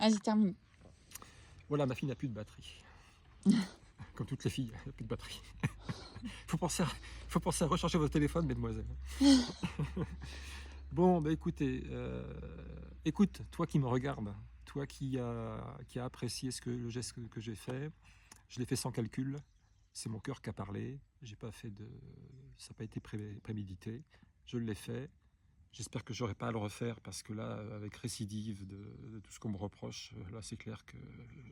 Vas-y, termine. Voilà, ma fille n'a plus de batterie. Comme toutes les filles, elle n'a plus de batterie. Faut penser à recharger votre téléphone, mesdemoiselles. Bon, bah écoutez, écoute, toi qui me regardes, toi qui a apprécié le geste que j'ai fait, je l'ai fait sans calcul. C'est mon cœur qui a parlé. J'ai pas fait de, ça n'a pas été prémédité. Je l'ai fait. J'espère que j'aurai pas à le refaire parce que là, avec récidive de tout ce qu'on me reproche, là, c'est clair que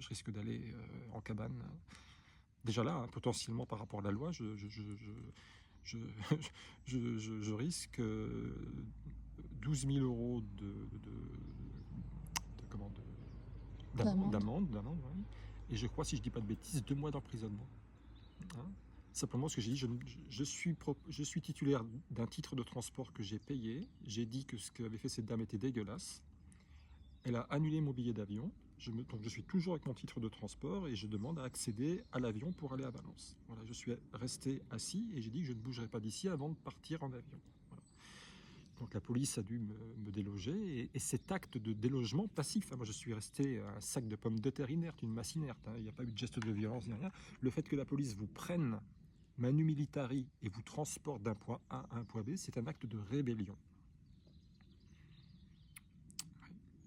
je risque d'aller en cabane. Déjà là, hein, potentiellement par rapport à la loi, je, je risque 12 000 euros comment, D'amende. d'amende, oui. Et je crois, si je dis pas de bêtises, 2 mois d'emprisonnement. Hein. Simplement, ce que j'ai dit, je suis titulaire d'un titre de transport que j'ai payé. J'ai dit que ce qu'avait fait cette dame était dégueulasse. Elle a annulé mon billet d'avion. Donc je suis toujours avec mon titre de transport et je demande à accéder à l'avion pour aller à Valence. Voilà, je suis resté assis et j'ai dit que je ne bougerai pas d'ici avant de partir en avion. Voilà. Donc la police a dû me déloger et cet acte de délogement passif, hein, moi je suis resté un sac de pommes de terre inerte, une masse inerte, hein, il n'y a pas eu de geste de violence ni rien. Le fait que la police vous prenne manu militari et vous transporte d'un point A à un point B, c'est un acte de rébellion.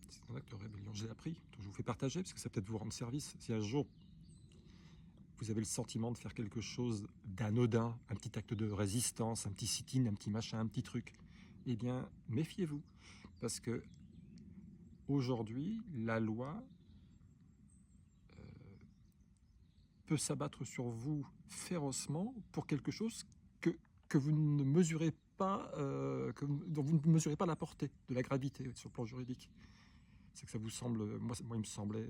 C'est un acte de rébellion. Je l'ai appris, donc je vous fais partager parce que ça peut-être vous rendre service. Si un jour vous avez le sentiment de faire quelque chose d'anodin, un petit acte de résistance, un petit sit-in, un petit machin, un petit truc, eh bien méfiez-vous parce que aujourd'hui la loi peut s'abattre sur vous férocement pour quelque chose que vous ne mesurez pas, dont vous ne mesurez pas la portée de la gravité sur le plan juridique. C'est que ça vous semble, moi il me semblait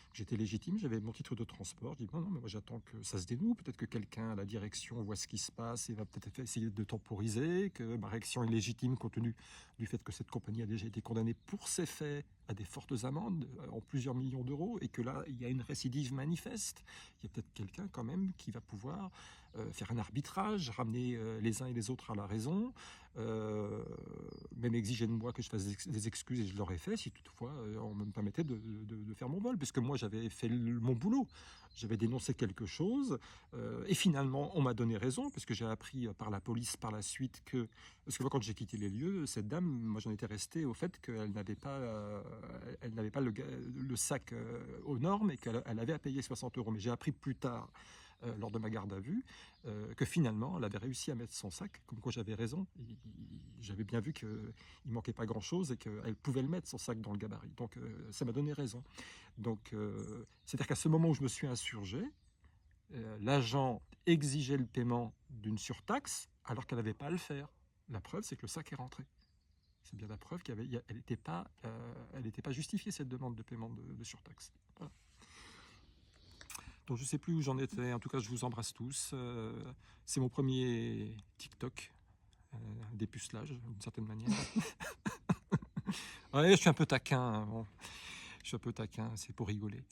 que j'étais légitime, j'avais mon titre de transport, je dis non, mais moi j'attends que ça se dénoue, peut-être que quelqu'un à la direction voit ce qui se passe et va peut-être essayer de temporiser, que ma réaction est légitime compte tenu du fait que cette compagnie a déjà été condamnée pour ces faits à des fortes amendes en plusieurs millions d'euros et que là il y a une récidive manifeste. Il y a peut-être quelqu'un quand même qui va pouvoir faire un arbitrage, ramener les uns et les autres à la raison, même exiger de moi que je fasse des excuses et je l'aurais fait si toutefois on me permettait de faire mon vol, puisque moi j'avais fait mon boulot, j'avais dénoncé quelque chose et finalement on m'a donné raison, puisque j'ai appris par la police par la suite que, parce que moi quand j'ai quitté les lieux, cette dame, moi j'en étais resté au fait qu'elle n'avait pas, le sac aux normes et qu'elle avait à payer 60 euros, mais j'ai appris plus tard lors de ma garde à vue, que finalement elle avait réussi à mettre son sac, comme quoi j'avais raison. J'avais bien vu qu'il ne manquait pas grand-chose et qu'elle pouvait le mettre, son sac, dans le gabarit. Donc ça m'a donné raison. Donc c'est-à-dire qu'à ce moment où je me suis insurgé, l'agent exigeait le paiement d'une surtaxe alors qu'elle n'avait pas à le faire. La preuve, c'est que le sac est rentré. C'est bien la preuve qu'elle n'était pas, justifiée, cette demande de paiement de surtaxe. Voilà. Donc je ne sais plus où j'en étais, en tout cas je vous embrasse tous. C'est mon premier TikTok, dépucelage d'une certaine manière. Ouais, je suis un peu taquin, hein, bon. Je suis un peu taquin, c'est pour rigoler.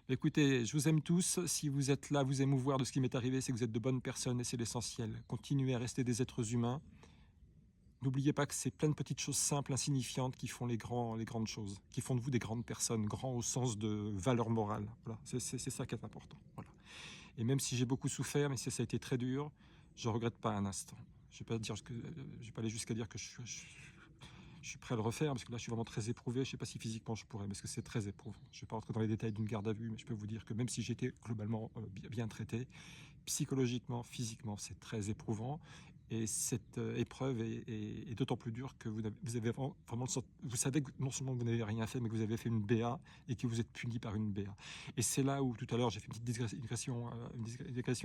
Mais écoutez, je vous aime tous. Si vous êtes là, vous émouvoir de ce qui m'est arrivé, c'est que vous êtes de bonnes personnes et c'est l'essentiel. Continuez à rester des êtres humains. N'oubliez pas que c'est plein de petites choses simples, insignifiantes qui font les grandes choses, qui font de vous des grandes personnes, grands au sens de valeur morale. Voilà, c'est ça qui est important. Voilà. Et même si j'ai beaucoup souffert, mais si ça a été très dur, je ne regrette pas un instant. Je ne vais pas aller jusqu'à dire que je suis prêt à le refaire, parce que là je suis vraiment très éprouvé. Je ne sais pas si physiquement je pourrais, parce que c'est très éprouvant. Je ne vais pas rentrer dans les détails d'une garde à vue, mais je peux vous dire que même si j'étais globalement bien traité, psychologiquement, physiquement, c'est très éprouvant. Et cette épreuve est d'autant plus dure que vous avez vraiment vous savez que non seulement vous n'avez rien fait, mais que vous avez fait une BA et que vous êtes puni par une BA. Et c'est là où tout à l'heure j'ai fait une petite digression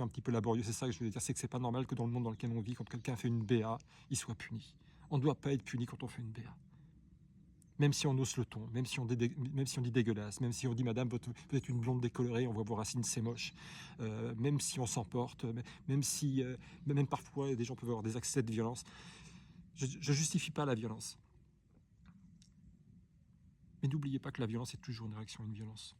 un petit peu laborieuse. C'est ça que je voulais dire, c'est que c'est pas normal que dans le monde dans lequel on vit, quand quelqu'un fait une BA, il soit puni. On ne doit pas être puni quand on fait une BA. Même si on hausse le ton, même si on dit dégueulasse, même si on dit madame, vous êtes une blonde décolorée, on voit vos racines, c'est moche, même si on s'emporte, même parfois des gens peuvent avoir des accès de violence. Je ne justifie pas la violence. Mais n'oubliez pas que la violence est toujours une réaction à une violence.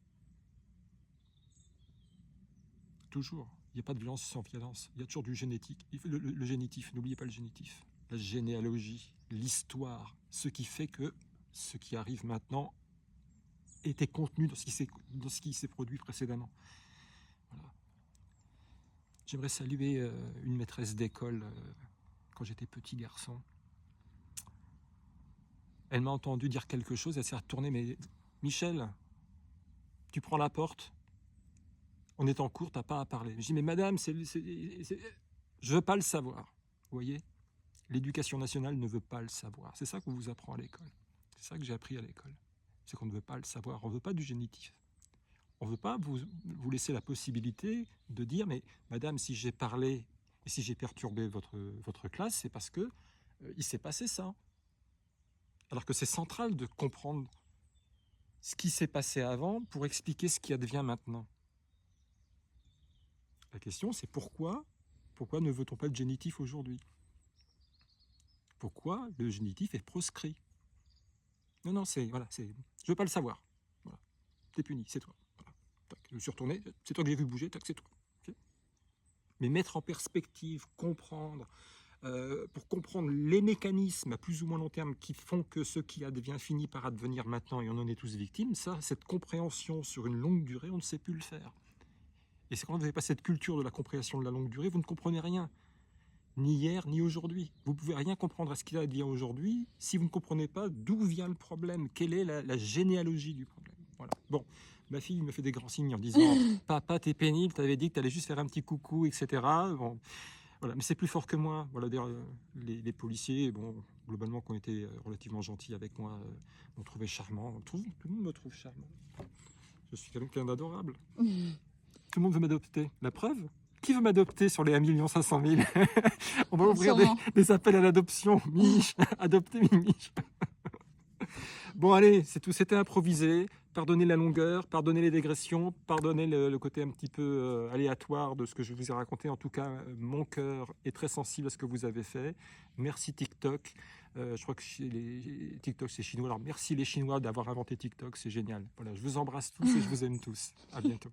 Toujours. Il n'y a pas de violence sans violence. Il y a toujours du génétique. Le génitif, n'oubliez pas le génitif. La généalogie, l'histoire, ce qui fait que ce qui arrive maintenant était contenu dans ce qui s'est produit précédemment. Voilà. J'aimerais saluer une maîtresse d'école quand j'étais petit garçon. Elle m'a entendu dire quelque chose, elle s'est retournée, mais Michel, tu prends la porte, on est en cours, t'as pas à parler. Je dis, mais madame, je veux pas le savoir. Vous voyez, l'éducation nationale ne veut pas le savoir. C'est ça qu'on vous apprend à l'école. C'est ça que j'ai appris à l'école. C'est qu'on ne veut pas le savoir. On ne veut pas du génitif. On ne veut pas vous laisser la possibilité de dire, mais madame, si j'ai parlé et si j'ai perturbé votre classe, c'est parce que il s'est passé ça. Alors que c'est central de comprendre ce qui s'est passé avant pour expliquer ce qui advient maintenant. La question, c'est pourquoi ne veut-on pas le génitif aujourd'hui? Pourquoi le génitif est proscrit? Non, je veux pas le savoir. Voilà. T'es puni, c'est toi. Voilà. Tac, je me suis retourné, c'est toi que j'ai vu bouger, tac, c'est toi. Okay. Mais mettre en perspective, comprendre, pour comprendre les mécanismes à plus ou moins long terme qui font que ce qui advient finit par advenir maintenant et on en est tous victimes, ça, cette compréhension sur une longue durée, on ne sait plus le faire. Et c'est quand vous n'avez pas cette culture de la compréhension de la longue durée, vous ne comprenez rien. Ni hier, ni aujourd'hui. Vous ne pouvez rien comprendre à ce qu'il a à dire aujourd'hui si vous ne comprenez pas d'où vient le problème, quelle est la généalogie du problème. Voilà. Bon, ma fille me fait des grands signes en disant « Papa, t'es pénible, t'avais dit que t'allais juste faire un petit coucou, etc. » Bon, voilà. Mais c'est plus fort que moi. Voilà, les policiers, bon, globalement, qui ont été relativement gentils avec moi, m'ont trouvé charmant. Tout le monde me trouve charmant. Je suis quelqu'un d'adorable. Tout le monde veut m'adopter. La preuve ? Qui veut m'adopter sur les 1 500 000 On va ouvrir des appels à l'adoption. Mich, adoptez Mich. Bon, allez, c'est tout. C'était improvisé. Pardonnez la longueur, pardonnez les dégressions, pardonnez le côté un petit peu aléatoire de ce que je vous ai raconté. En tout cas, mon cœur est très sensible à ce que vous avez fait. Merci TikTok. Je crois que TikTok, c'est chinois. Alors, merci les Chinois d'avoir inventé TikTok. C'est génial. Voilà, je vous embrasse tous et je vous aime tous. À bientôt.